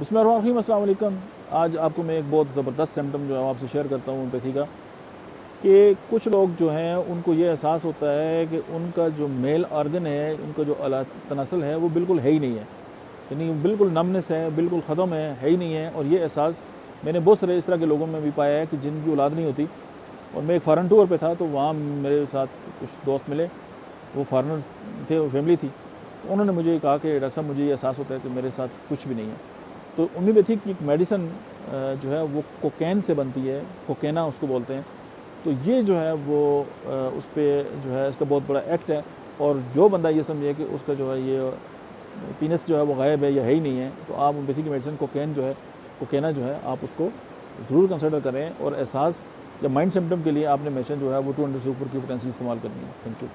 बिस्मिल्लाहिर्रहमानिर्रहीम, अस्सलाम वालेकुम। आज आपको मैं एक बहुत ज़बरदस्त सिम्पटम जो है आपसे शेयर करता हूँ एम्पैथी का, कि कुछ लोग जो हैं उनको ये एहसास होता है कि उनका जो मेल ऑर्गन है, उनका जो अला तनासल है वो बिल्कुल है ही नहीं है, यानी बिल्कुल नमनेस है, बिल्कुल ख़त्म है ही नहीं है। और ये एहसास मैंने बहुत सारे इस तरह के लोगों में भी पाया है कि जिनकी औलाद नहीं होती। और मैं एक फ़ॉरेन टूर पे था, तो वहाँ मेरे साथ कुछ दोस्त मिले, वो फ़ॉरेनर थे, वो फैमिली थी। तो उन्होंने मुझे कहा कि डॉक्टर साहब, मुझे ये एहसास होता है कि मेरे साथ कुछ भी नहीं है। तो होम्योपैथी की एक मेडिसिन जो है वो कोकेन से बनती है, कोकेना उसको बोलते हैं। तो ये जो है वो उस पे जो है इसका बहुत बड़ा एक्ट है। और जो बंदा ये समझे कि उसका जो है ये पीनस जो है वो गायब है या है ही नहीं है, तो आप होम्योपैथी की मेडिसिन कोकेन जो है, कोकेना जो है, आप उसको ज़रूर कंसिडर करें। और एहसास या माइंड सिम्पटम के लिए आपने मेडिसिन जो है वो 200 से ऊपर की पोटेंसी इस्तेमाल करनी है। Thank you.